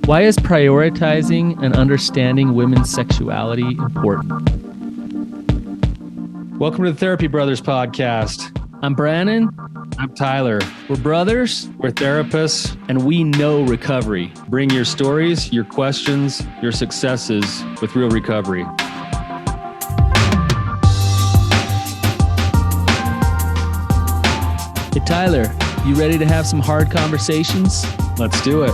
Why is prioritizing and understanding women's sexuality important? Welcome to the Therapy Brothers podcast. I'm Brannon. I'm Tyler. We're brothers, We're therapists. and we know recovery. Bring your stories, your questions, your successes with real recovery. Hey, Tyler, you ready to have some hard conversations? Let's do it.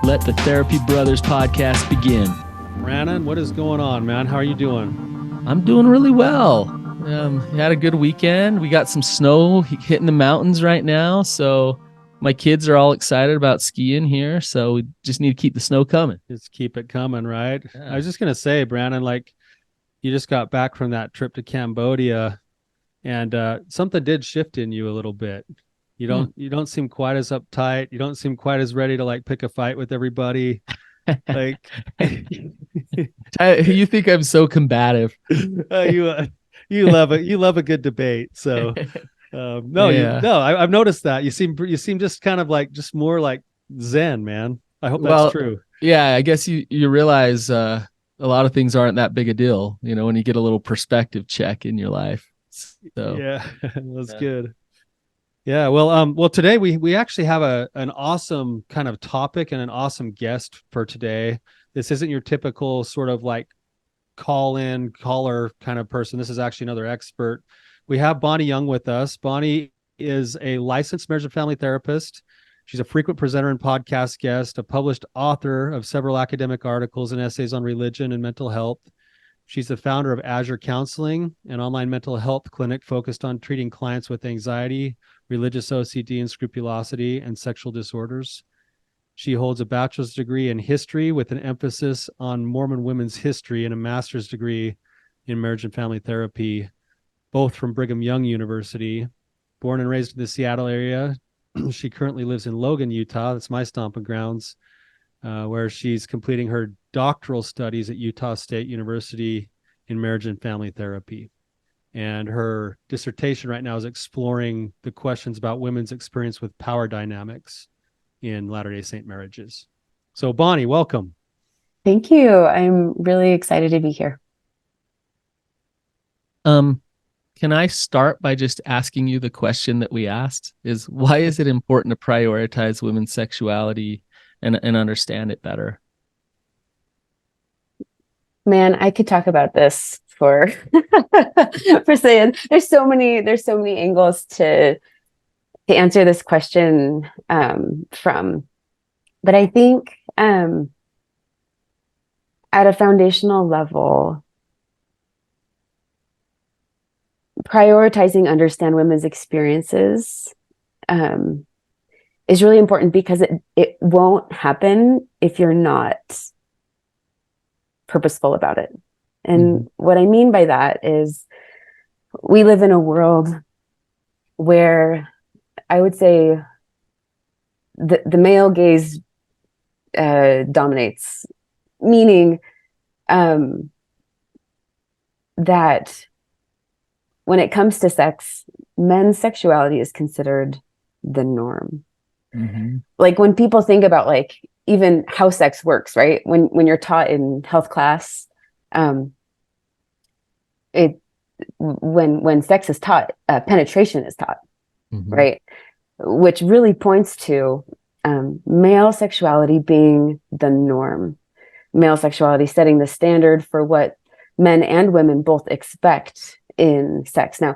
Let the Therapy Brothers podcast begin. Brannon, what is going on, man? How are you doing? I'm doing really well. Had a good weekend. We got some snow hitting the mountains right now, so my kids are all excited about skiing here, so we just need to keep the snow coming. Just keep it coming, right? Yeah. I was just going to say, Brannon, like you just got back from that trip to Cambodia and something did shift in you a little bit. You don't seem quite as uptight. You don't seem quite as ready to like pick a fight with everybody. Like You think I'm so combative? You love it. You love a good debate. So I've noticed that you seem just kind of like just more like Zen, man. I hope that's true. Yeah, I guess you realize a lot of things aren't that big a deal, when you get a little perspective check in your life. So yeah, that's good. Yeah, well, today we actually have an awesome kind of topic and an awesome guest for today. This isn't your typical sort of like caller kind of person. This is actually another expert. We have Bonnie Young with us. Bonnie is a licensed marriage and family therapist. She's a frequent presenter and podcast guest, a published author of several academic articles and essays on religion and mental health. She's the founder of Azure Counseling, an online mental health clinic focused on treating clients with anxiety, religious OCD and scrupulosity, and sexual disorders. She holds a bachelor's degree in history with an emphasis on Mormon women's history and a master's degree in marriage and family therapy, both from Brigham Young University. Born and raised in the Seattle area, she currently lives in Logan, Utah. That's my stomping grounds, where she's completing her doctoral studies at Utah State University in marriage and family therapy. And her dissertation right now is exploring the questions about women's experience with power dynamics in Latter-day Saint marriages. So Bonnie, welcome. Thank you. I'm really excited to be here. Can I start by just asking you the question that we asked? Is why is it important to prioritize women's sexuality and understand it better? Man, I could talk about this for saying there's so many angles to answer this question from. But I think at a foundational level, prioritizing understand women's experiences is really important because it won't happen if you're not purposeful about it. And what I mean by that is we live in a world where I would say the male gaze dominates, meaning that when it comes to sex, men's sexuality is considered the norm. Mm-hmm. Like when people think about like even how sex works, right? When you're taught in health class, when sex is taught, penetration is taught, right? Which really points to male sexuality being the norm. Male sexuality setting the standard for what men and women both expect in sex. Now,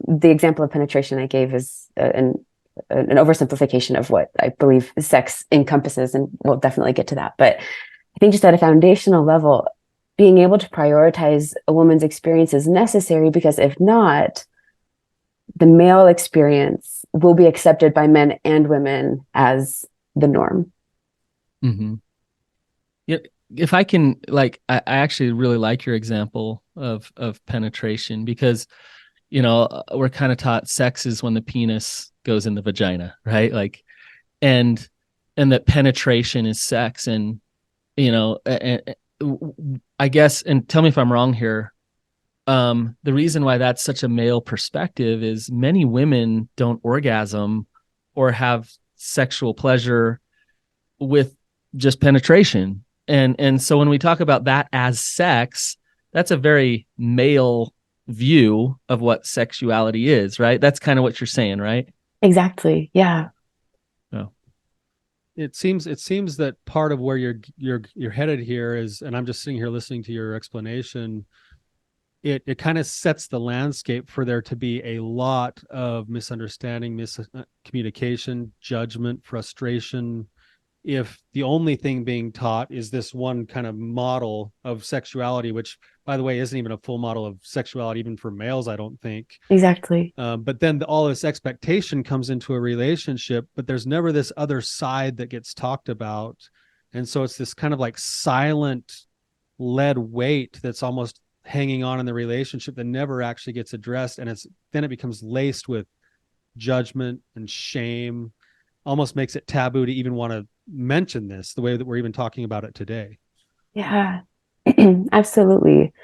the example of penetration I gave is an oversimplification of what I believe sex encompasses, and we'll definitely get to that. But I think just at a foundational level, being able to prioritize a woman's experience is necessary, because if not, the male experience will be accepted by men and women as the norm. Mm-hmm. Yeah, if I can, I actually really like your example of penetration, because, we're kind of taught sex is when the penis goes in the vagina, right? And that penetration is sex. And, I guess, and tell me if I'm wrong here, the reason why that's such a male perspective is many women don't orgasm or have sexual pleasure with just penetration. And so when we talk about that as sex, that's a very male view of what sexuality is, right? That's kind of what you're saying, right? Exactly. Yeah. Oh. It seems that part of where you're headed here is, and I'm just sitting here listening to your explanation, it kind of sets the landscape for there to be a lot of misunderstanding, miscommunication, judgment, frustration, if the only thing being taught is this one kind of model of sexuality, which, by the way, isn't even a full model of sexuality, even for males, I don't think. Exactly. But then all this expectation comes into a relationship, but there's never this other side that gets talked about. And so it's this kind of like silent lead weight that's almost hanging on in the relationship that never actually gets addressed. And then it becomes laced with judgment and shame, almost makes it taboo to even want to mention this the way that we're even talking about it today. Yeah, absolutely.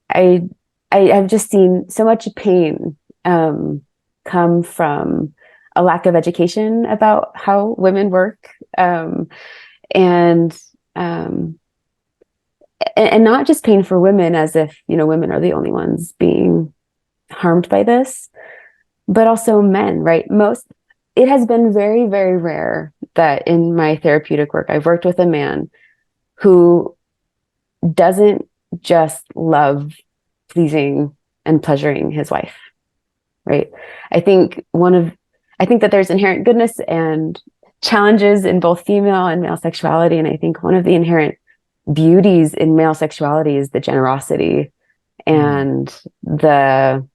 I've just seen so much pain come from a lack of education about how women work, and not just pain for women as if, women are the only ones being harmed by this, but also men, right? It has been very, very rare that in my therapeutic work, I've worked with a man who doesn't just love pleasing and pleasuring his wife, right? I think that there's inherent goodness and challenges in both female and male sexuality. And I think one of the inherent beauties in male sexuality is the generosity and the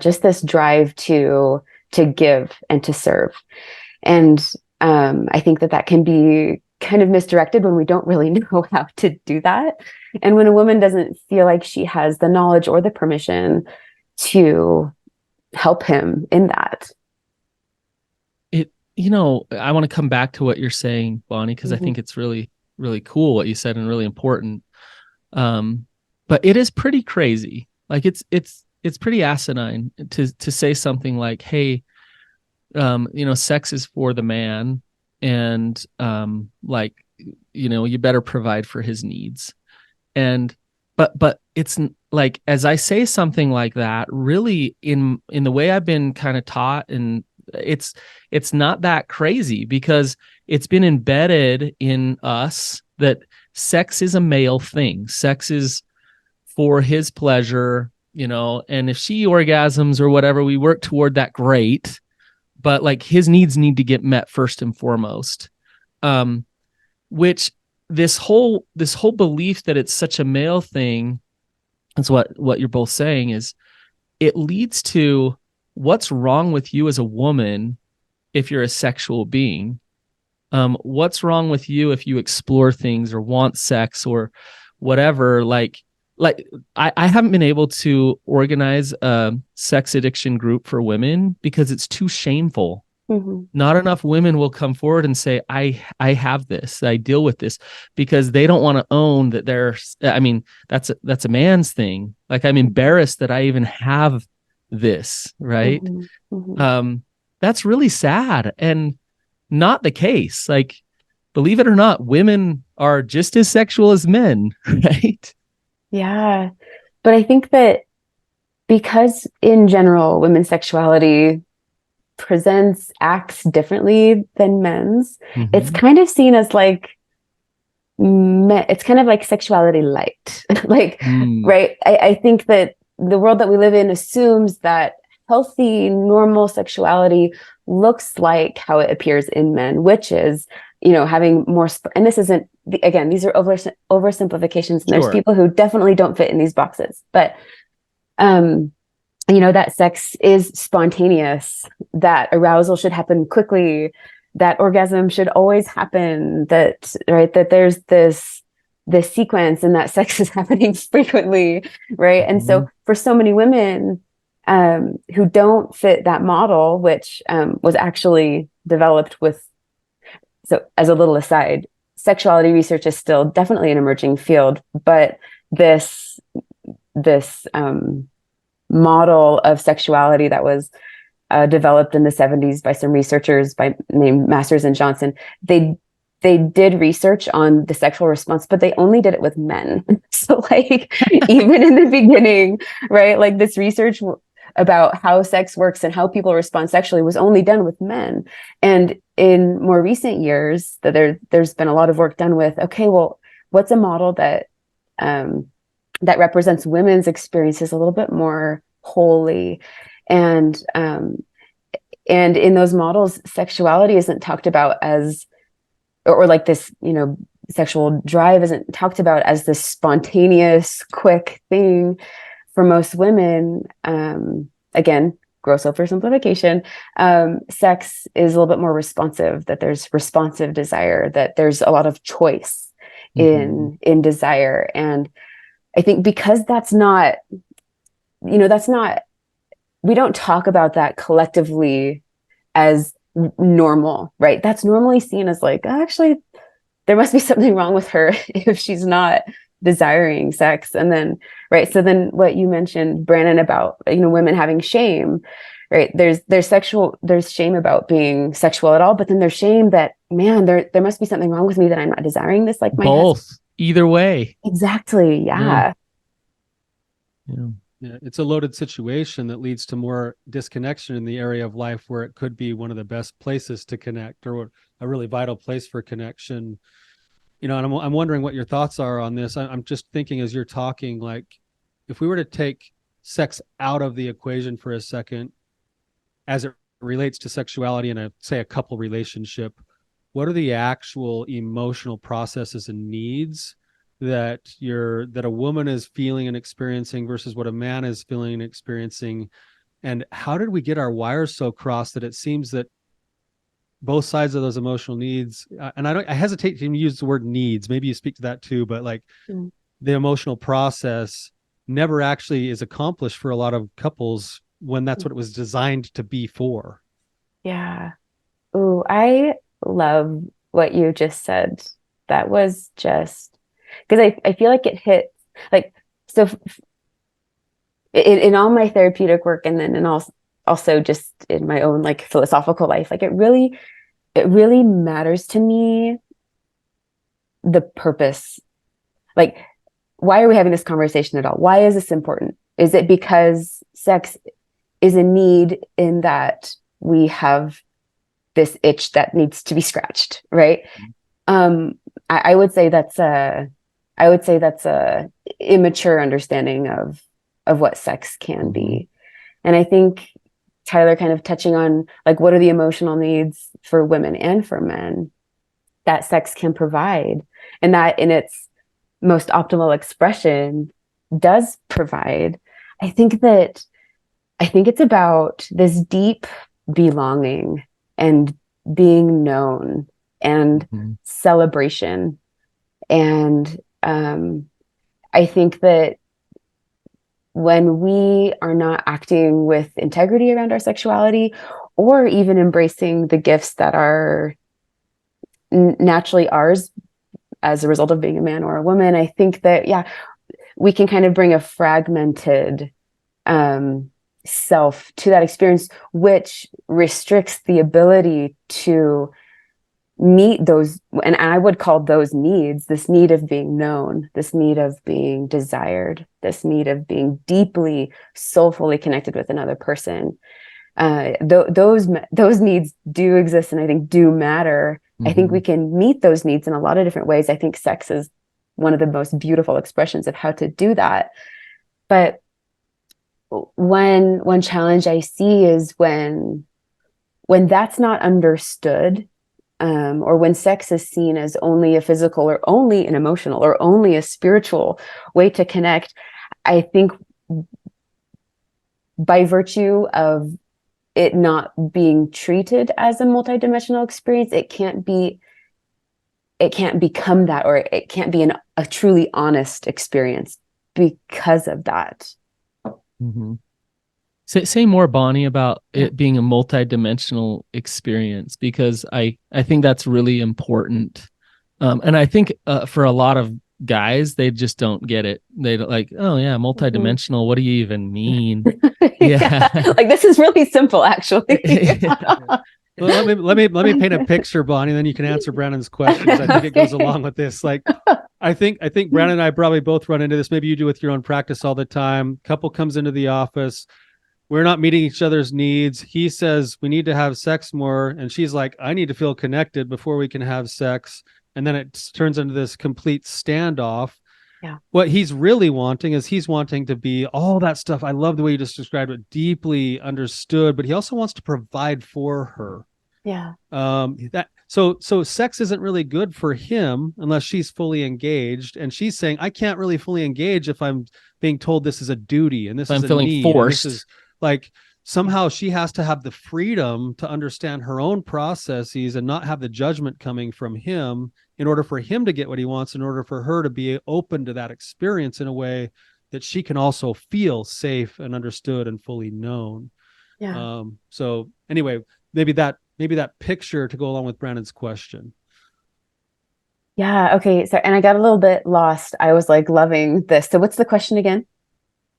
just this drive to give and to serve. And I think that can be kind of misdirected when we don't really know how to do that. And when a woman doesn't feel like she has the knowledge or the permission to help him in that. I want to come back to what you're saying, Bonnie, because I think it's really, really cool what you said and really important. But it is pretty crazy. Like it's pretty asinine to say something like, hey, sex is for the man, and you better provide for his needs. But it's like, as I say something like that, really in the way I've been kind of taught, and it's not that crazy, because it's been embedded in us that sex is a male thing. Sex is for his pleasure, and if she orgasms or whatever, we work toward that, great. But like, his needs need to get met first and foremost. Which this whole belief that it's such a male thing, that's what you're both saying, is it leads to what's wrong with you as a woman if you're a sexual being. What's wrong with you if you explore things or want sex or whatever? Like I haven't been able to organize a sex addiction group for women because it's too shameful. Not enough women will come forward and say, I have this, I deal with this, because they don't want to own that that's a man's thing. Like, I'm embarrassed that I even have this, right? That's really sad and not the case. Like, believe it or not, women are just as sexual as men, right? Yeah. But I think that because in general, women's sexuality acts differently than men's, it's kind of seen as like, it's kind of like sexuality light. Right? I think that the world that we live in assumes that healthy, normal sexuality looks like how it appears in men, which is, having more, and this isn't, again, these are oversimplifications, and there's people who definitely don't fit in these boxes, but, that sex is spontaneous, that arousal should happen quickly, that orgasm should always happen, that there's this sequence, and that sex is happening frequently, right? And so for so many women who don't fit that model, which was actually developed so as a little aside, sexuality research is still definitely an emerging field, but this model of sexuality that was developed in the 70s by some researchers named Masters and Johnson, they they did research on the sexual response, but they only did it with men. So like even in the beginning, right, like this research about how sex works and how people respond sexually was only done with men. And in more recent years, there's been a lot of work done with, okay, well, what's a model that that represents women's experiences a little bit more wholly? And in those models, sexuality isn't talked about as, or like this, sexual drive isn't talked about as this spontaneous, quick thing. For most women, again, gross oversimplification, sex is a little bit more responsive, that there's responsive desire, that there's a lot of choice in desire. And I think because that's not, we don't talk about that collectively as normal, right? That's normally seen as like, actually, there must be something wrong with her if she's not desiring sex. And then, right, so then what you mentioned, Brannon, about, women having shame, right? There's shame about being sexual at all, but then there's shame that, man, there must be something wrong with me that I'm not desiring this like my both husband. Either way. Exactly. Yeah. Yeah, it's a loaded situation that leads to more disconnection in the area of life where it could be one of the best places to connect, or a really vital place for connection. And I'm wondering what your thoughts are on this. I'm just thinking as you're talking, like if we were to take sex out of the equation for a second, as it relates to sexuality in a couple relationship, what are the actual emotional processes and needs that a woman is feeling and experiencing versus what a man is feeling and experiencing? And how did we get our wires so crossed that it seems that both sides of those emotional needs, and I hesitate to even use the word needs, maybe you speak to that too, but like the emotional process never actually is accomplished for a lot of couples when that's what it was designed to be for. Yeah. Ooh, I love what you just said. That was just, because I feel like it hit, like, so in all my therapeutic work, and then also just in my own like philosophical life, like it really matters to me, the purpose. Like, why are we having this conversation at all? Why is this important? Is it because sex is a need in that we have this itch that needs to be scratched, right? I would say that's a immature understanding of what sex can be. And I think Tyler kind of touching on like, what are the emotional needs for women and for men that sex can provide, and that in its most optimal expression does provide. I think it's about this deep belonging and being known and celebration. And I think that when we are not acting with integrity around our sexuality, or even embracing the gifts that are naturally ours as a result of being a man or a woman, I think that, we can kind of bring a fragmented self to that experience, which restricts the ability to meet those, and I would call those needs, this need of being known, this need of being desired, this need of being deeply soulfully connected with another person. Those needs do exist, and I think do matter. I think we can meet those needs in a lot of different ways. I think sex is one of the most beautiful expressions of how to do that. But one challenge I see is when that's not understood, or when sex is seen as only a physical or only an emotional or only a spiritual way to connect. I think by virtue of it not being treated as a multidimensional experience, it can't become that, or it can't be a truly honest experience because of that. Say more, Bonnie, about it being a multidimensional experience, because I think that's really important. And I think for a lot of guys, they just don't get it. They don't like, oh yeah, multidimensional. What do you even mean? Yeah. Like, this is really simple, actually. Well, let me paint a picture, Bonnie, and then you can answer Brandon's question, because I think it goes along with this. Like, I think Brandon and I probably both run into this. Maybe you do with your own practice all the time. Couple comes into the office. We're not meeting each other's needs. He says we need to have sex more, and she's like, I need to feel connected before we can have sex. And then it turns into this complete standoff. Yeah. What he's really wanting is he's wanting to be all that stuff. I love the way you just described it, deeply understood, but he also wants to provide for her. Yeah. So sex isn't really good for him unless she's fully engaged. And she's saying, I can't really fully engage if I'm being told this is a duty and this is I'm a feeling need, forced. and this is like, somehow she has to have the freedom to understand her own processes and not have the judgment coming from him in order for him to get what he wants, in order for her to be open to that experience in a way that she can also feel safe and understood and fully known. Yeah. So anyway, maybe that picture to go along with Brandon's question. Yeah. Okay. So, and I got a little bit lost. I was like loving this. So what's the question again?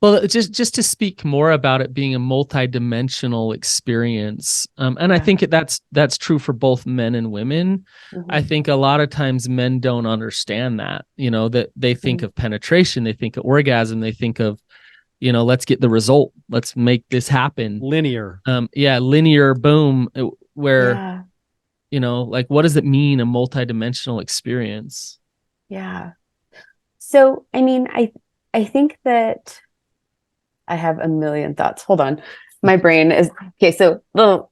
Well, just to speak more about it being a multidimensional experience, and I think that's true for both men and women. Mm-hmm. I think a lot of times men don't understand that, that they think of penetration, they think of orgasm, they think of, let's get the result, let's make this happen. Linear. Linear, boom, where, like, what does it mean, a multidimensional experience? Yeah. So, I mean, I think that I have a million thoughts. Hold on. My brain is okay. So, little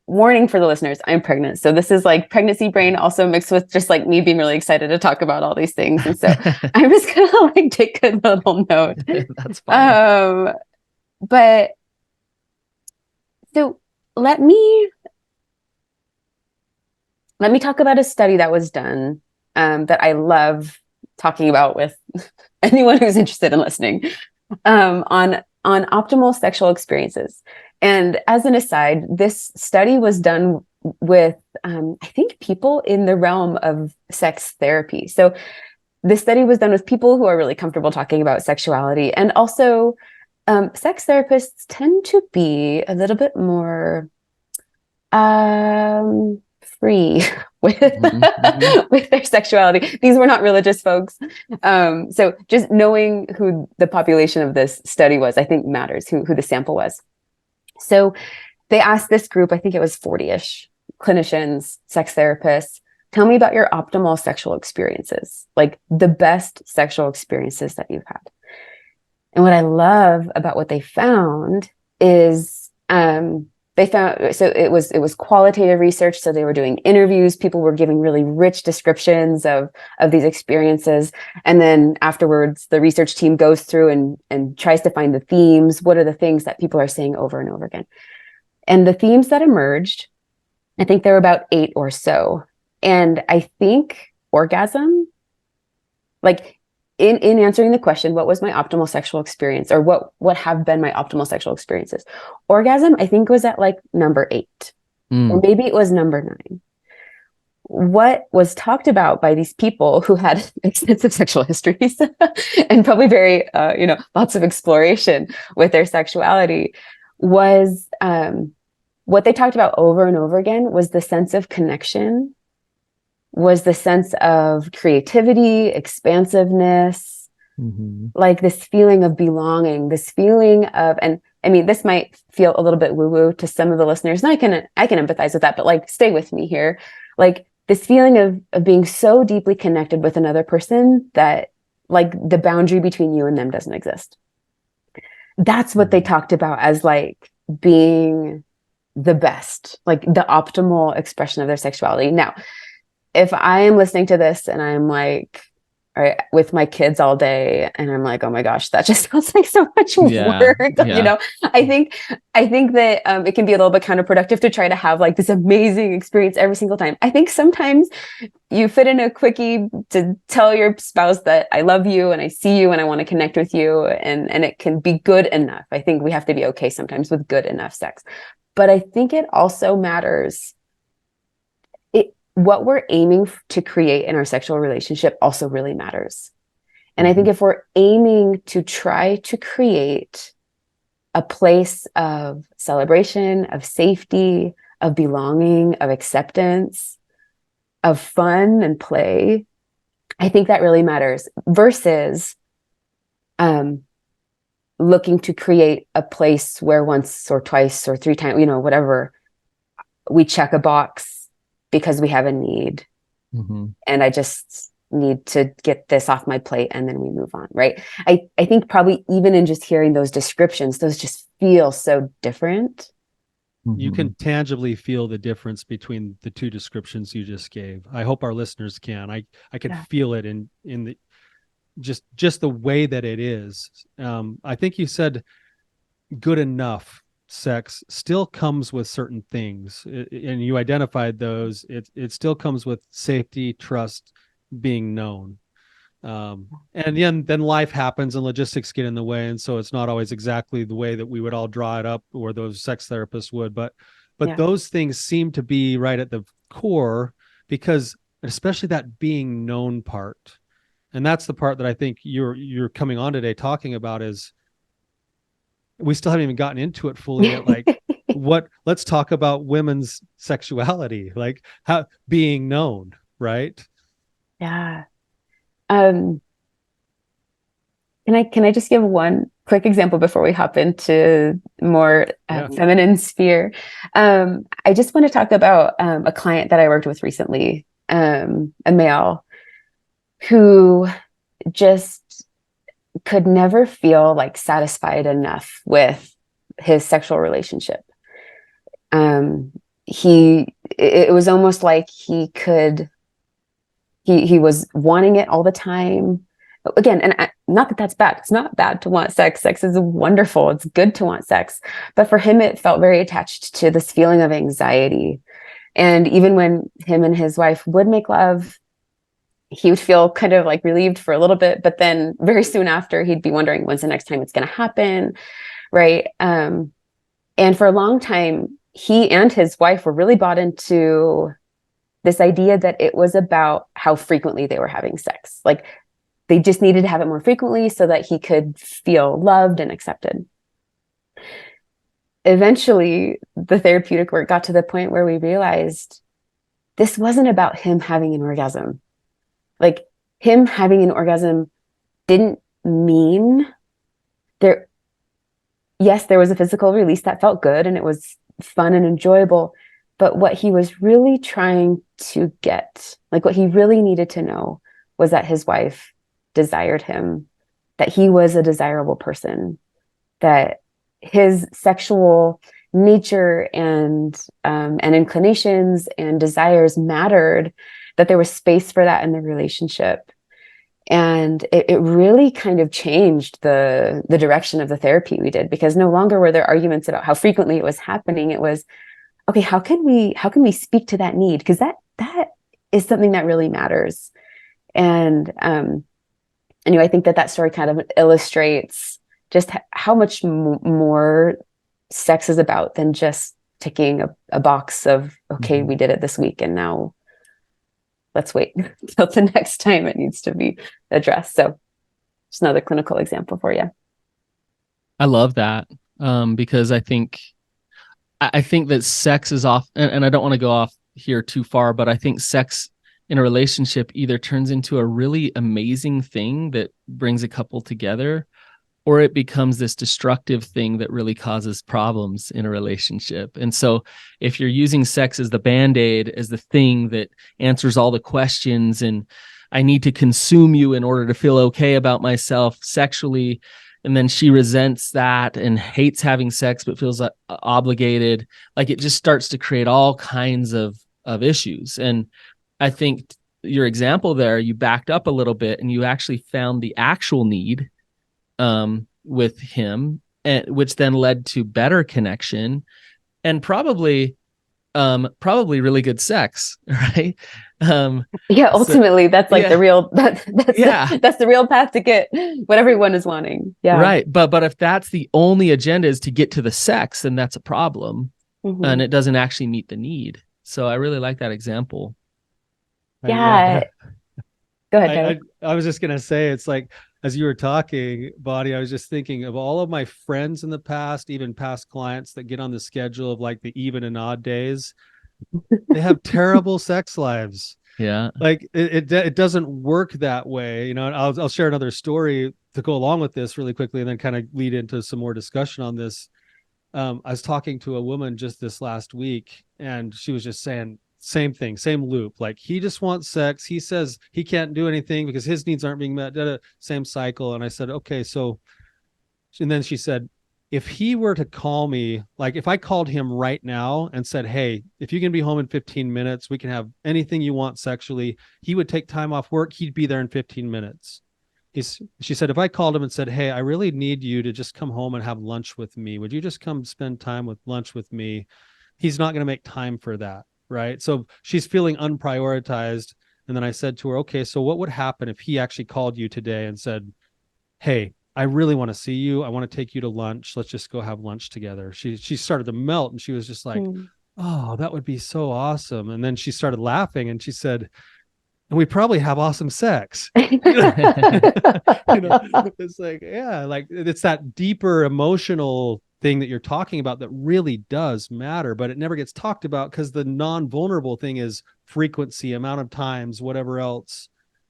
warning for the listeners, I'm pregnant. So this is like pregnancy brain also mixed with just like me being really excited to talk about all these things. And so I'm just gonna like take a little note. That's fine. But so let me talk about a study that was done that I love talking about with anyone who's interested in listening. On optimal sexual experiences. And as an aside, this study was done with, I think, people in the realm of sex therapy. So this study was done with people who are really comfortable talking about sexuality. And also, sex therapists tend to be a little bit more free with with their sexuality. These were not religious folks. So just knowing who the population of this study was, I think matters, who the sample was. So they asked this group, I think it was 40-ish clinicians, sex therapists, tell me about your optimal sexual experiences, like the best sexual experiences that you've had. And what I love about what they found is they found, so it was qualitative research. So they were doing interviews. People were giving really rich descriptions of these experiences. And then afterwards, the research team goes through and tries to find the themes. What are the things that people are saying over and over again? And the themes that emerged, I think there were about 8 or so. And I think orgasm, like in answering the question, what was my optimal sexual experience, or what have been my optimal sexual experiences? Orgasm, I think, was at like number 8, or maybe it was number 9. What was talked about by these people who had extensive sexual histories and probably very, lots of exploration with their sexuality was, what they talked about over and over again was the sense of connection, was the sense of creativity, expansiveness, like this feeling of belonging, this feeling of, and I mean, this might feel a little bit woo-woo to some of the listeners, and I can empathize with that, but like, stay with me here. Like this feeling of being so deeply connected with another person that like the boundary between you and them doesn't exist. That's what they talked about as like being the best, like the optimal expression of their sexuality. Now, if I am listening to this and I'm like, all right, with my kids all day, and I'm like, oh my gosh, that just sounds like so much work. Yeah. I think that it can be a little bit counterproductive to try to have like this amazing experience every single time. I think sometimes you fit in a quickie to tell your spouse that I love you and I see you and I want to connect with you, and it can be good enough. I think we have to be okay sometimes with good enough sex. But I think it also matters what we're aiming to create in our sexual relationship also really matters. And I think if we're aiming to try to create a place of celebration, of safety, of belonging, of acceptance, of fun and play. I think that really matters versus looking to create a place where once or twice or 3 times, whatever, we check a box because we have a need. Mm-hmm. And I just need to get this off my plate and then we move on, right? I think probably even in just hearing those descriptions, those just feel so different. You can tangibly feel the difference between the 2 descriptions you just gave. I hope our listeners can. I can feel it in the just the way that it is. I think you said good enough sex still comes with certain things, and you identified those. It still comes with safety, trust, being known. And then life happens and logistics get in the way, and so it's not always exactly the way that we would all draw it up or those sex therapists would, but those things seem to be right at the core, because especially that being known part, and that's the part that I think you're coming on today talking about, is we still haven't even gotten into it fully yet. Like let's talk about women's sexuality, like how being known, right? Yeah. Can I just give one quick example before we hop into more feminine sphere? I just want to talk about a client that I worked with recently, a male who just could never feel like satisfied enough with his sexual relationship. It was almost like he was wanting it all the time. Again, and not that that's bad. It's not bad to want sex. Sex is wonderful. It's good to want sex. But for him, it felt very attached to this feeling of anxiety. And even when him and his wife would make love, he would feel kind of like relieved for a little bit. But then very soon after, he'd be wondering when's the next time it's going to happen. Right. And for a long time, he and his wife were really bought into this idea that it was about how frequently they were having sex. Like they just needed to have it more frequently so that he could feel loved and accepted. Eventually, the therapeutic work got to the point where we realized this wasn't about him having an orgasm. Like him having an orgasm didn't mean there. Yes, there was a physical release that felt good and it was fun and enjoyable. But what he was really trying to get, like what he really needed to know, was that his wife desired him, that he was a desirable person, that his sexual nature and inclinations and desires mattered, that there was space for that in the relationship. And it really kind of changed the direction of the therapy we did, because no longer were there arguments about how frequently it was happening. It was, okay, how can we speak to that need? Because that is something that really matters. And I think that story kind of illustrates just how much more sex is about than just ticking a box of, okay, we did it this week and now let's wait until the next time it needs to be addressed. So just another clinical example for you. I love that, because I think that sex is off, and I don't want to go off here too far, but I think sex in a relationship either turns into a really amazing thing that brings a couple together, or it becomes this destructive thing that really causes problems in a relationship. And so if you're using sex as the Band-Aid, as the thing that answers all the questions, and I need to consume you in order to feel okay about myself sexually, and then she resents that and hates having sex but feels obligated, like it just starts to create all kinds of issues. And I think your example there, you backed up a little bit and you actually found the actual need with him, which then led to better connection and probably really good sex, right? Ultimately, that's like the real that's the real path to get what everyone is wanting. Yeah, right. But if that's the only agenda is to get to the sex, then that's a problem, and it doesn't actually meet the need. So I really like that example. Yeah. Go ahead, Tyler. I was just gonna say, it's like as you were talking, Bonnie, I was just thinking of all of my friends in the past, even past clients that get on the schedule of like the even and odd days. They have terrible sex lives. Yeah. Like it doesn't work that way. You know, and I'll share another story to go along with this really quickly and then kind of lead into some more discussion on this. I was talking to a woman just this last week, and she was just saying same thing, same loop. Like, he just wants sex. He says he can't do anything because his needs aren't being met. Same cycle. And I said, okay, so, and then she said, if he were to call me, like if I called him right now and said, hey, if you can be home in 15 minutes, we can have anything you want sexually. He would take time off work. He'd be there in 15 minutes. She said, if I called him and said, hey, I really need you to just come home and have lunch with me. Would you just come spend time with lunch with me? He's not going to make time for that. Right. So she's feeling unprioritized. And then I said to her, okay, so what would happen if he actually called you today and said, hey, I really want to see you. I want to take you to lunch. Let's just go have lunch together. She started to melt, and she was just like, oh, that would be so awesome. And then she started laughing, and she said, and we probably have awesome sex. It's like, yeah, like it's that deeper emotional thing that you're talking about that really does matter, but it never gets talked about because the non-vulnerable thing is frequency, amount of times, whatever else.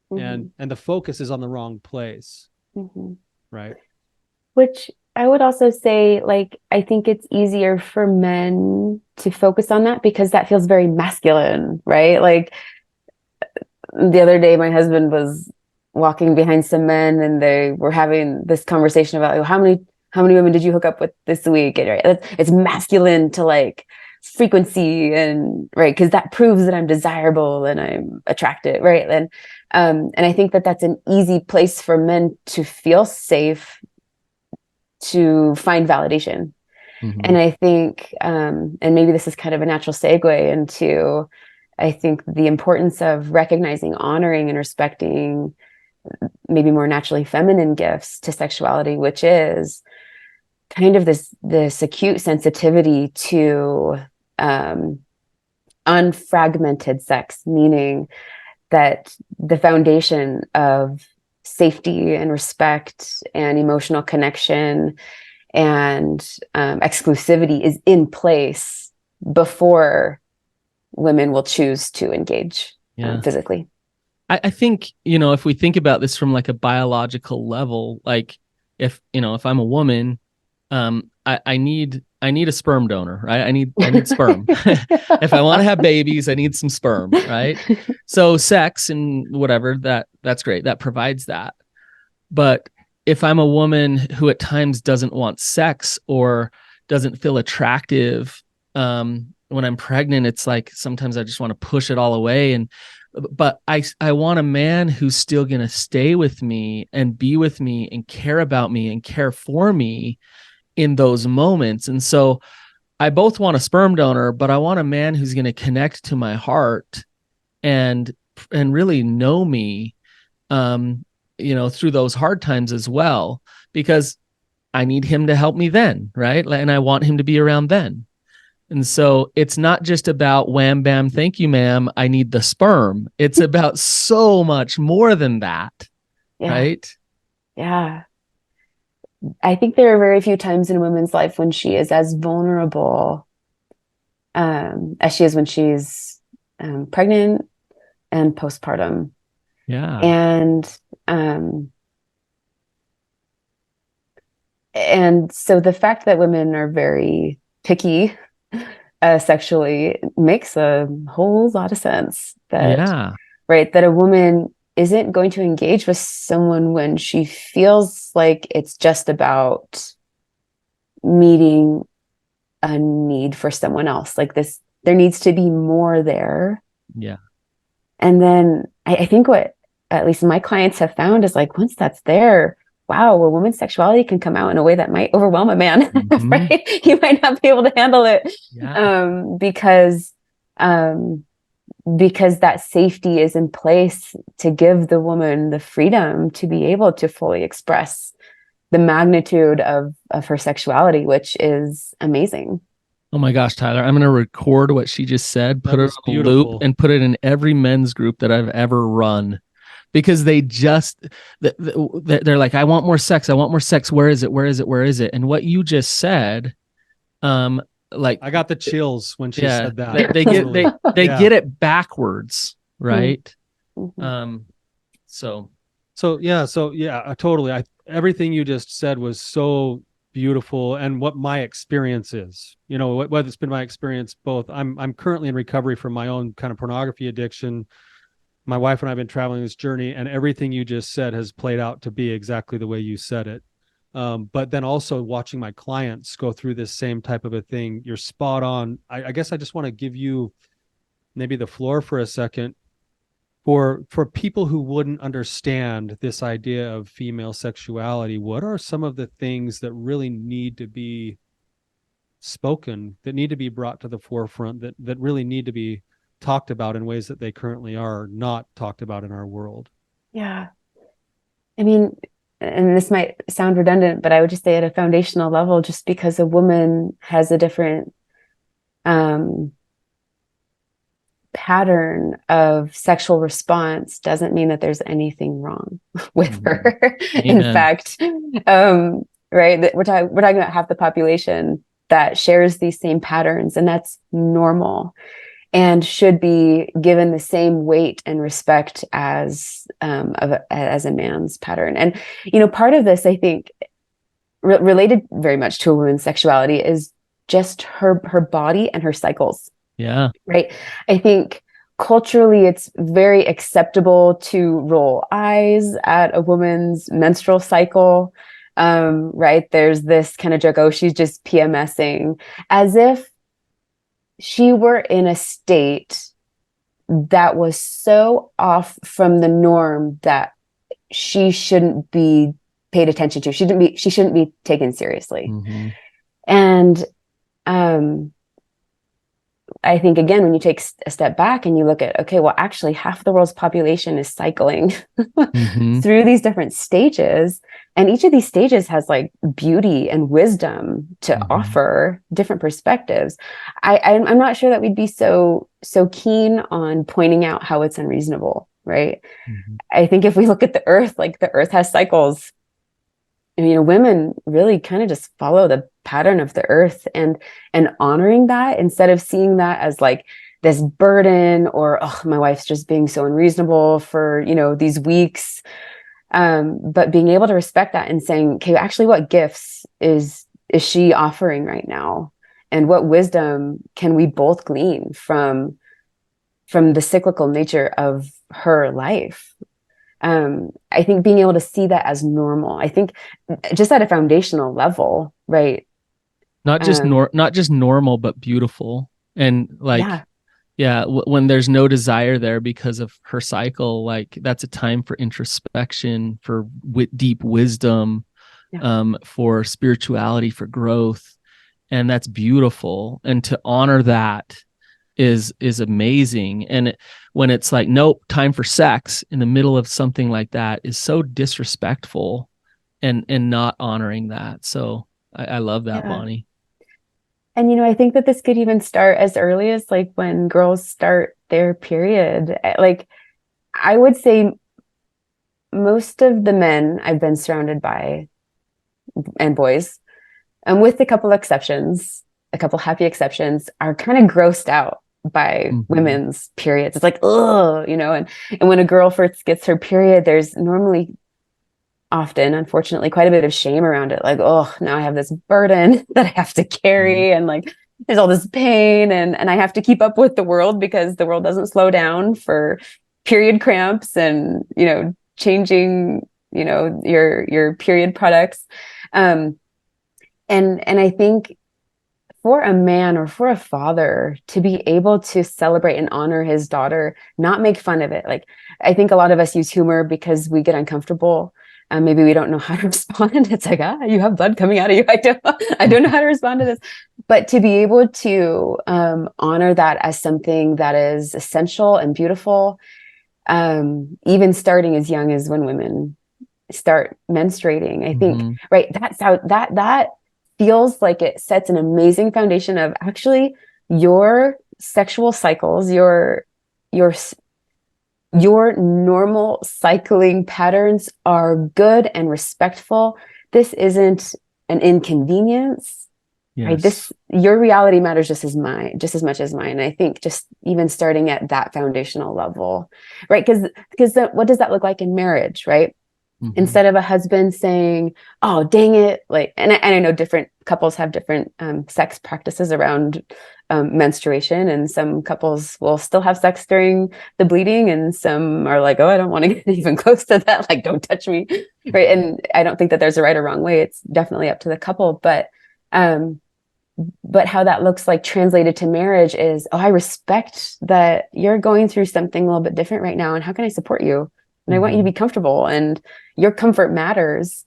And the focus is on the wrong place. Right. Which I would also say, like, I think it's easier for men to focus on that because that feels very masculine, right? Like, the other day, my husband was walking behind some men, and they were having this conversation about, like, how many women did you hook up with this week? And, right, it's masculine to like frequency, and right, because that proves that I'm desirable and I'm attractive, right? And I think that that's an easy place for men to feel safe, to find validation. And I think, and maybe this is kind of a natural segue into, I think, the importance of recognizing, honoring, and respecting maybe more naturally feminine gifts to sexuality, which is kind of this acute sensitivity to unfragmented sex, meaning that the foundation of safety and respect and emotional connection and exclusivity is in place before women will choose to engage physically. I think, if we think about this from like a biological level, like if I'm a woman, I need a sperm donor, right? I need sperm. If I want to have babies, I need some sperm, right? So sex and whatever, that's great. That provides that. But if I'm a woman who at times doesn't want sex or doesn't feel attractive, when I'm pregnant, it's like sometimes I just want to push it all away. But I want a man who's still going to stay with me and be with me and care about me and care for me in those moments. And so I both want a sperm donor, but I want a man who's going to connect to my heart and really know me, through those hard times as well, because I need him to help me then, right? And I want him to be around then. And so it's not just about wham, bam, thank you, ma'am, I need the sperm. It's about so much more than that, right? Yeah. I think there are very few times in a woman's life when she is as vulnerable as she is when she's pregnant and postpartum. Yeah. And so the fact that women are very picky sexually makes a whole lot of sense. Right, that a woman isn't going to engage with someone when she feels like it's just about meeting a need for someone else. Like this, there needs to be more there. Yeah. And then I think what at least my clients have found is, like, once that's there, wow, a woman's sexuality can come out in a way that might overwhelm a man, right? He might not be able to handle it because that safety is in place to give the woman the freedom to be able to fully express the magnitude of her sexuality, which is amazing. Oh my gosh, Tyler, I'm going to record what she just said, put it on a loop, and put it in every men's group that I've ever run, because they just they're like, I want more sex, I want more sex. Where is it? Where is it? Where is it? And what you just said, like, I got the chills when she said that. they Totally. they get it backwards, right? Mm-hmm. So yeah, totally. Everything you just said was so beautiful, and what my experience is, whether it's been my experience both. I'm currently in recovery from my own kind of pornography addiction. My wife and I have been traveling this journey, and everything you just said has played out to be exactly the way you said it. But then also watching my clients go through this same type of a thing, you're spot on. I guess I just want to give you maybe the floor for a second for people who wouldn't understand this idea of female sexuality. What are some of the things that really need to be spoken, that need to be brought to the forefront, that really need to be talked about in ways that they currently are not talked about in our world? Yeah. I mean, and this might sound redundant, but I would just say at a foundational level, just because a woman has a different pattern of sexual response doesn't mean that there's anything wrong with her. In fact, right, we're talking about half the population that shares these same patterns, and that's normal and should be given the same weight and respect as a man's pattern. And part of this, I think, related very much to a woman's sexuality is just her body and her cycles. Yeah. Right. I think culturally it's very acceptable to roll eyes at a woman's menstrual cycle. Right. There's this kind of joke, oh, she's just PMSing, as if she were in a state that was so off from the norm that she shouldn't be paid attention to. She shouldn't be taken seriously. Mm-hmm. And I think, again, when you take a step back and you look at, okay, well, actually half the world's population is cycling through these different stages. And each of these stages has like beauty and wisdom to offer, different perspectives. I'm not sure that we'd be so keen on pointing out how it's unreasonable, right? I think if we look at the earth, like the earth has cycles. And, women really kind of just follow the pattern of the earth, and honoring that instead of seeing that as like this burden or, oh, my wife's just being so unreasonable for, these weeks. But being able to respect that and saying, okay, actually, what gifts is she offering right now? And what wisdom can we both glean from the cyclical nature of her life? I think being able to see that as normal, I think just at a foundational level, right? Not just normal, but beautiful. And like, when there's no desire there because of her cycle, like that's a time for introspection, for deep wisdom, for spirituality, for growth. And that's beautiful. And to honor that is amazing. And when it's like, nope, time for sex in the middle of something like that is so disrespectful and not honoring that. So I love that, Bonnie. And, I think that this could even start as early as like when girls start their period. Like, I would say most of the men I've been surrounded by, and boys, and with a couple exceptions, a couple happy exceptions, are kind of grossed out by women's periods. It's like, oh, and when a girl first gets her period, there's normally, often, unfortunately, quite a bit of shame around it. Like, oh, now I have this burden that I have to carry, and like there's all this pain, and I have to keep up with the world because the world doesn't slow down for period cramps and changing your period products. And I think for a man or for a father to be able to celebrate and honor his daughter, not make fun of it. Like, I think a lot of us use humor because we get uncomfortable. Maybe we don't know how to respond. It's like, you have blood coming out of you. I don't know how to respond to this. But to be able to honor that as something that is essential and beautiful, even starting as young as when women start menstruating, I think, right, that's how that feels like it sets an amazing foundation of actually your sexual cycles, your your normal cycling patterns are good and respectful. This isn't an inconvenience. Yes. Right? Your reality matters just as much as mine. And I think just even starting at that foundational level, right? Because what does that look like in marriage, right? Mm-hmm. Instead of a husband saying, "Oh, dang it," like, and I know different couples have different sex practices around menstruation, and some couples will still have sex during the bleeding, and some are like, "Oh, I don't want to get even close to that. Like, don't touch me," right? And I don't think that there's a right or wrong way. It's definitely up to the couple, but how that looks like translated to marriage is, "Oh, I respect that you're going through something a little bit different right now, and how can I support you? And I want you to be comfortable, and your comfort matters."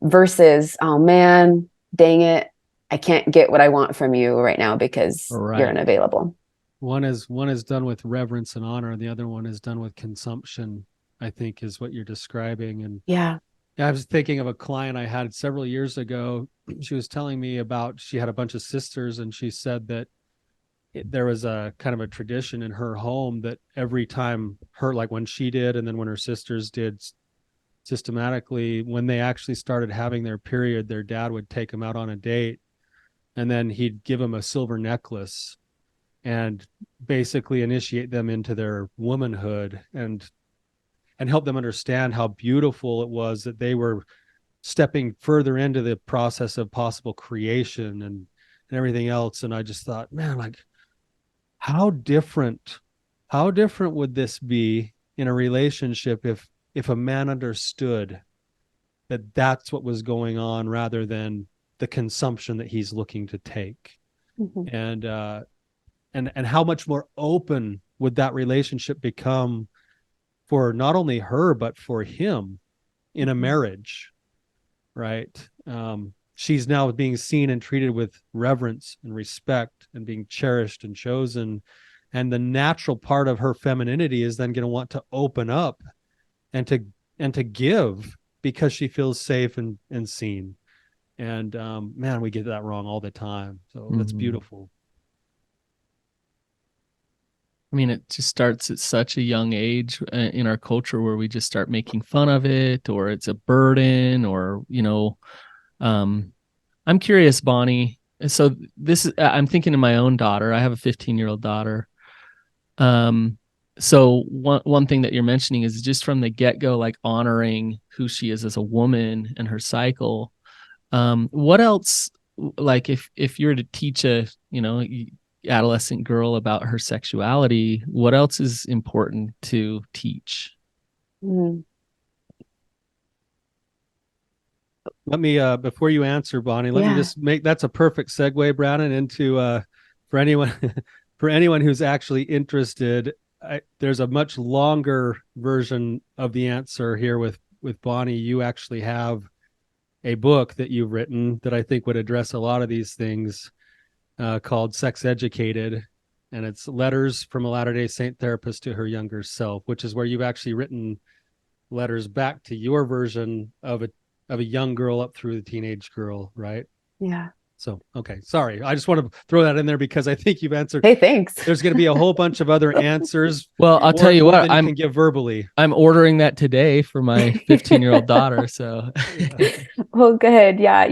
Versus, "Oh man, dang it, I can't get what I want from you right now because you're unavailable." One is done with reverence and honor, and the other one is done with consumption, I think, is what you're describing. And yeah, I was thinking of a client I had several years ago. She was telling me about, she had a bunch of sisters, and she said that there was a kind of a tradition in her home that every time like when she did, and then when her sisters did, systematically, when they actually started having their period, their dad would take them out on a date, and then he'd give them a silver necklace and basically initiate them into their womanhood and help them understand how beautiful it was that they were stepping further into the process of possible creation and everything else. And I just thought, man, like, how different would this be in a relationship if a man understood that that's what was going on rather than the consumption that he's looking to take. And how much more open would that relationship become for not only her, but for him in a marriage, right? She's now being seen and treated with reverence and respect and being cherished and chosen. And the natural part of her femininity is then going to want to open up and to give because she feels safe and seen. And man, we get that wrong all the time. So that's beautiful. I mean, it just starts at such a young age in our culture where we just start making fun of it, or it's a burden, or, I'm curious, Bonnie. So I'm thinking of my own daughter. I have a 15-year-old daughter. So one thing that you're mentioning is just from the get-go, like honoring who she is as a woman and her cycle. What else, like if you were to teach a, adolescent girl about her sexuality, what else is important to teach? Let me, before you answer, Bonnie, let me just that's a perfect segue, Brannon, into, for anyone who's actually interested, there's a much longer version of the answer here with Bonnie. You actually have a book that you've written that I think would address a lot of these things, called Sex Educated. And it's letters from a Latter-day Saint therapist to her younger self, which is where you've actually written letters back to your version of a young girl up through the teenage girl, right? Yeah. So, okay. Sorry. I just want to throw that in there because I think you've answered. Hey, thanks. There's going to be a whole bunch of other answers. Well, I'll tell you what, I can give verbally. I'm ordering that today for my 15-year-old daughter. So, well, good. Yeah.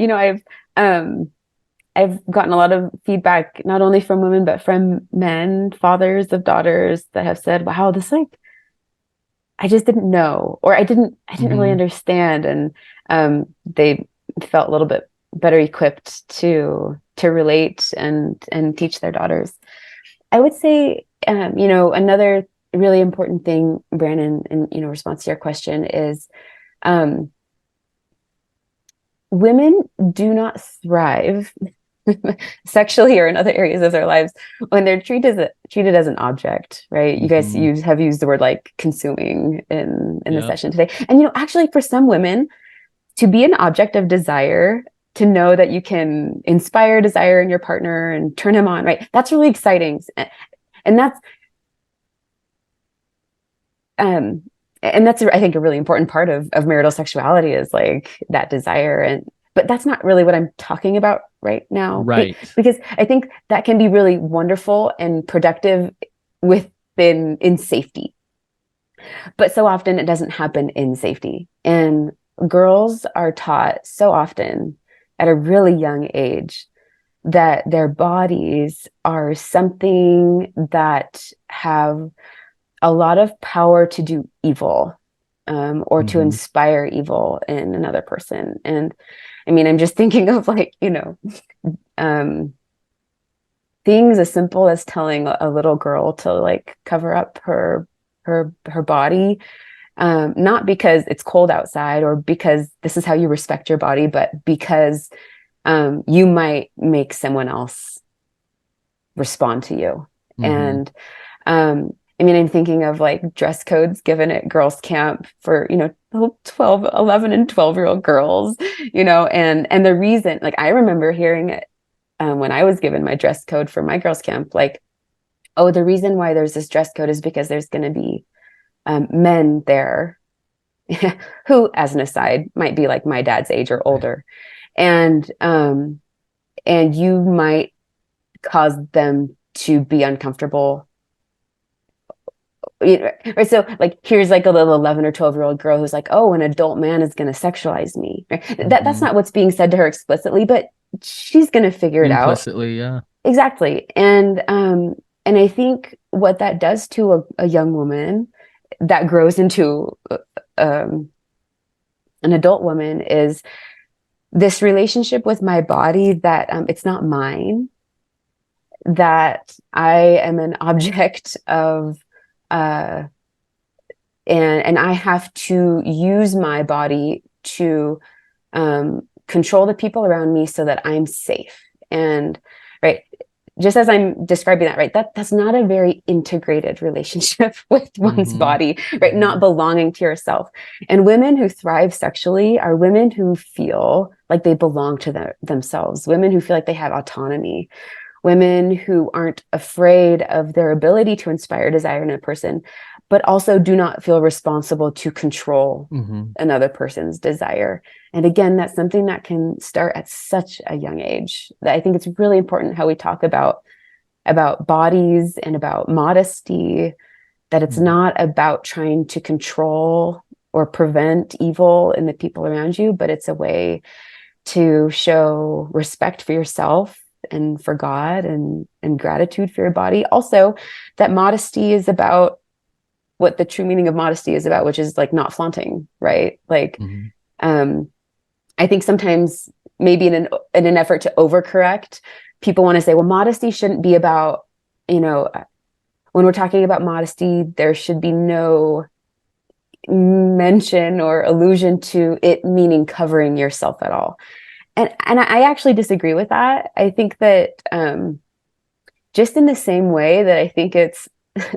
I've gotten a lot of feedback, not only from women, but from men, fathers of daughters, that have said, "Wow, this, like, I just didn't know," or I didn't really understand. And they felt a little bit better equipped to relate and teach their daughters. I would say, another really important thing, Brannon, in response to your question is, women do not thrive sexually or in other areas of their lives when they're treated as an object, right? You guys have used the word like consuming in the session today. And actually, for some women, to be an object of desire, to know that you can inspire desire in your partner and turn him on, right? That's really exciting. And that's I think a really important part of marital sexuality is like that desire. But that's not really what I'm talking about right now. Right. Because I think that can be really wonderful and productive in safety. But so often it doesn't happen in safety. And girls are taught so often at a really young age that their bodies are something that have a lot of power to do evil, or to inspire evil in another person. And I mean, I'm just thinking of like, things as simple as telling a little girl to like cover up her body, not because it's cold outside or because this is how you respect your body, but because you might make someone else respond to you. And I mean, I'm thinking of like dress codes given at girls' camp for, 12, 11 and 12-year-old girls, and the reason, like, I remember hearing it when I was given my dress code for my girls' camp, like, oh, the reason why there's this dress code is because there's going to be men there who, as an aside, might be like my dad's age or older. And you might cause them to be uncomfortable. Right. So like, here's like a little 11 or 12-year-old girl who's like, oh, an adult man is going to sexualize me. Right? That's not what's being said to her explicitly, but she's going to figure it out. Implicitly, yeah. Exactly. And I think what that does to a young woman that grows into an adult woman is this relationship with my body that it's not mine, that I am an object of, and I have to use my body to control the people around me so that I'm safe. And right, just as I'm describing that, right, that's not a very integrated relationship with one's body, right? Not belonging to yourself. And women who thrive sexually are women who feel like they belong to themselves, women who feel like they have autonomy, women who aren't afraid of their ability to inspire desire in a person, but also do not feel responsible to control another person's desire. And again, that's something that can start at such a young age. That I think it's really important how we talk about bodies and about modesty, that it's not about trying to control or prevent evil in the people around you, but it's a way to show respect for yourself and for God and gratitude for your body. Also, that modesty is about what the true meaning of modesty is about, which is like not flaunting, right? Like, I think sometimes maybe in an effort to overcorrect, people want to say, well, modesty shouldn't be about, when we're talking about modesty, there should be no mention or allusion to it meaning covering yourself at all. And I actually disagree with that. I think that just in the same way that I think it's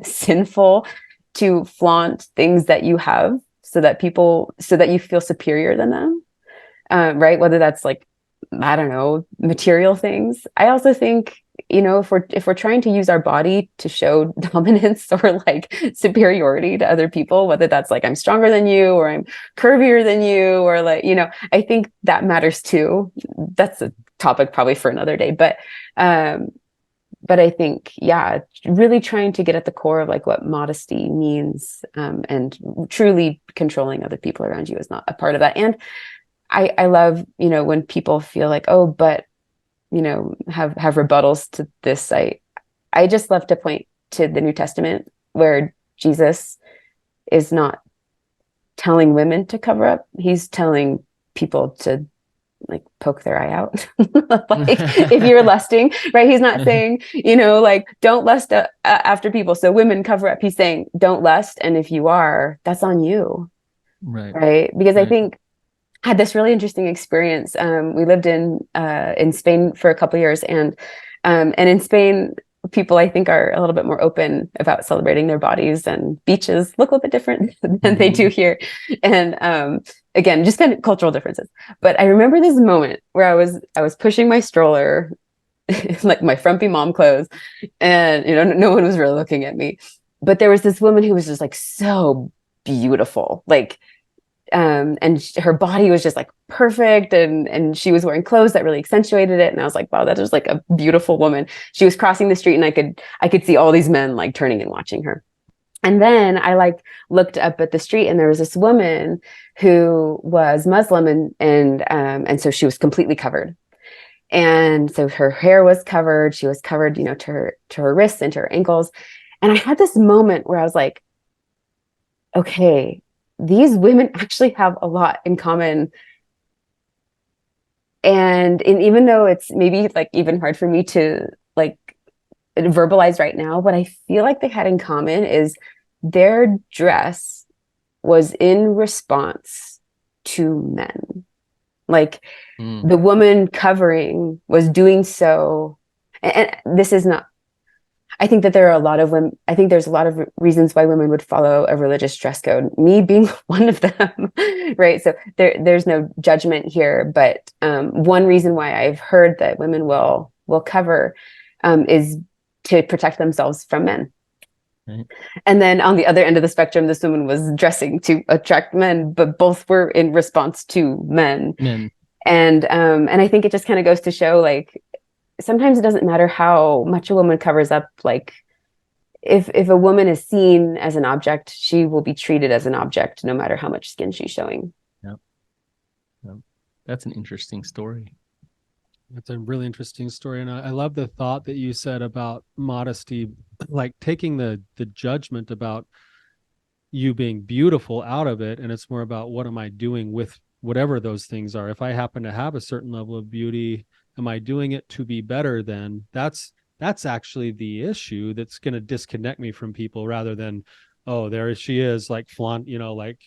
sinful to flaunt things that you have so that you feel superior than them, right? Whether that's like, I don't know, material things. I also think, if we're trying to use our body to show dominance or like superiority to other people, whether that's like I'm stronger than you or I'm curvier than you or like, I think that matters too. That's a topic probably for another day. But I think, yeah, really trying to get at the core of like what modesty means, and truly controlling other people around you is not a part of that. And I love, when people feel like, oh, but have rebuttals to this. I just love to point to the New Testament where Jesus is not telling women to cover up. He's telling people to like poke their eye out. Like if you're lusting, right? He's not saying, like don't lust after people. So women cover up. He's saying don't lust. And if you are, that's on you. Right. Because I think I had this really interesting experience. We lived in Spain for a couple of years, and in Spain, people I think are a little bit more open about celebrating their bodies, and beaches look a little bit different than they do here. And again, just kind of cultural differences. But I remember this moment where I was pushing my stroller, like my frumpy mom clothes, and no one was really looking at me. But there was this woman who was just like so beautiful, like her body was just like perfect, and she was wearing clothes that really accentuated it. And I was like, wow, that is like a beautiful woman. She was crossing the street, and I could see all these men like turning and watching her. And then I like looked up at the street, and there was this woman who was Muslim, and so she was completely covered. And so her hair was covered. She was covered, you know, to her wrists and to her ankles. And I had this moment where I was like, okay, these women actually have a lot in common. And even though it's maybe like even hard for me to like verbalize right now, what I feel like they had in common is their dress was in response to men. Like the woman covering was doing so, and this is not, I think that there are a lot of women, I think there's a lot of reasons why women would follow a religious dress code, me being one of them, right? So there's no judgment here, but one reason why I've heard that women will cover is to protect themselves from men. Right. And then on the other end of the spectrum, this woman was dressing to attract men, but both were in response to men. And I think it just kind of goes to show, like, sometimes it doesn't matter how much a woman covers up. Like, if a woman is seen as an object, she will be treated as an object, no matter how much skin she's showing. Yep. That's an interesting story. That's a really interesting story. And I love the thought that you said about modesty, like taking the judgment about you being beautiful out of it. And it's more about, what am I doing with whatever those things are? If I happen to have a certain level of beauty, am I doing it to be better than? That's actually the issue that's going to disconnect me from people, rather than, oh, there she is, like flaunt, you know, like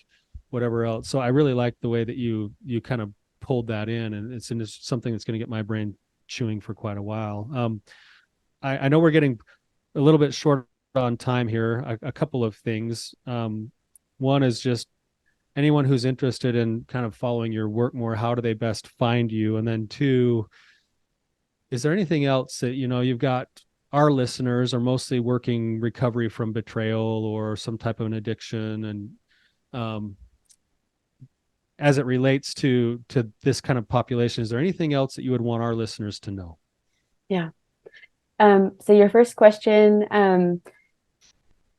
whatever else. So I really like the way that you kind of pulled that in, and it's something that's going to get my brain chewing for quite a while. I know we're getting a little bit short on time here. A couple of things. One is just anyone who's interested in kind of following your work more, how do they best find you? And then two, is there anything else that, you know, you've got, our listeners are mostly working recovery from betrayal or some type of an addiction, and as it relates to this kind of population, is there anything else that you would want our listeners to know? Yeah. So your first question,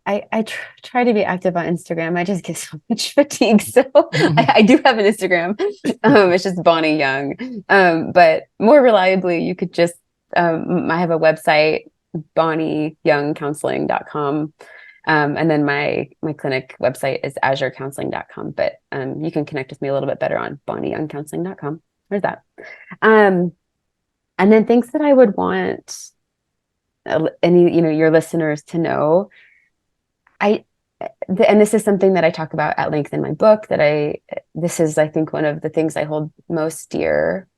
I try to be active on Instagram. I just get so much fatigue. So I do have an Instagram. It's just Bonnie Young. But more reliably, you could just, I have a website, bonnieyoungcounseling.com. And then my clinic website is azurecounseling.com, but you can connect with me a little bit better on bonnieyoungcounseling.com. There's that. And then things that I would want any, you know, your listeners to know. And this is something that I talk about at length in my book, this is, I think, one of the things I hold most dear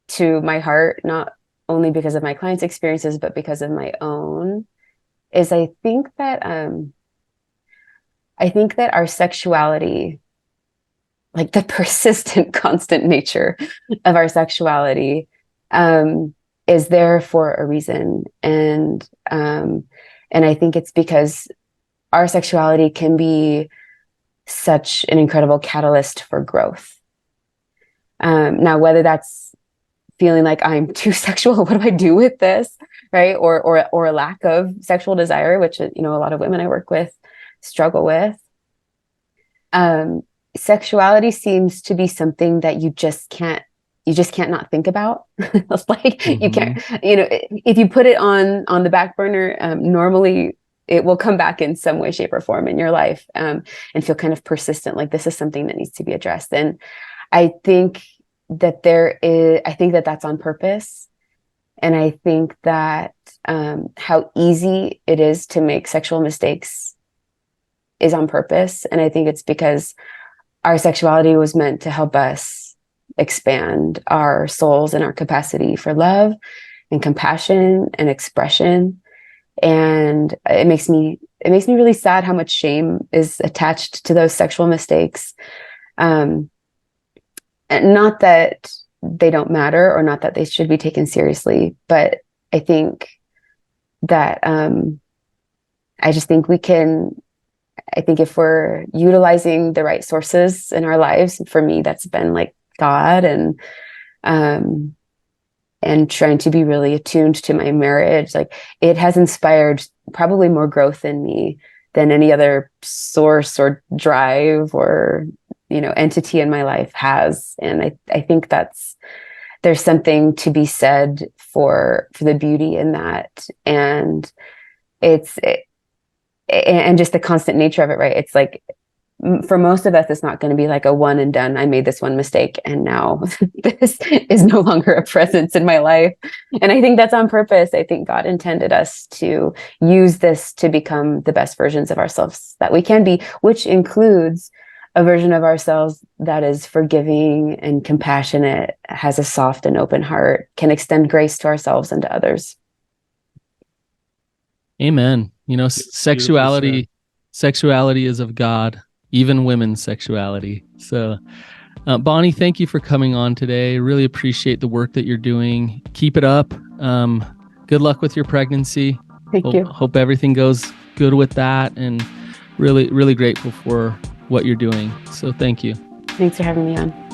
to my heart, not only because of my clients' experiences, but because of my own, is I think that our sexuality, like the persistent, constant nature of our sexuality, is there for a reason. And I think it's because our sexuality can be such an incredible catalyst for growth. Now, whether that's feeling like I'm too sexual, what do I do with this, right? Or a lack of sexual desire, which, you know, a lot of women I work with struggle with. Sexuality seems to be something that you just can't not think about. Like, you can't, you know, if you put it on the back burner, normally it will come back in some way, shape, or form in your life, and feel kind of persistent. Like, this is something that needs to be addressed. And I think that that's on purpose. And I think that how easy it is to make sexual mistakes is on purpose. And I think it's because our sexuality was meant to help us expand our souls and our capacity for love and compassion and expression. And it makes me really sad how much shame is attached to those sexual mistakes. And not that they don't matter, or not that they should be taken seriously, but I think that I just think we can I think if we're utilizing the right sources in our lives, for me, that's been like God, and trying to be really attuned to my marriage. Like, it has inspired probably more growth in me than any other source or drive or, entity in my life has. And I think there's something to be said for the beauty in that. And and just the constant nature of it, right? It's like, for most of us, it's not going to be like a one and done. I made this one mistake and now this is no longer a presence in my life. And I think that's on purpose. I think God intended us to use this to become the best versions of ourselves that we can be, which includes a version of ourselves that is forgiving and compassionate, has a soft and open heart, can extend grace to ourselves and to others. Amen. Sexuality is of God, even women's sexuality. So, Bonnie, thank you for coming on today. Really appreciate the work that you're doing. Keep it up. Good luck with your pregnancy. Thank you. Hope everything goes good with that, and really, really grateful for what you're doing. So thank you. Thanks for having me on.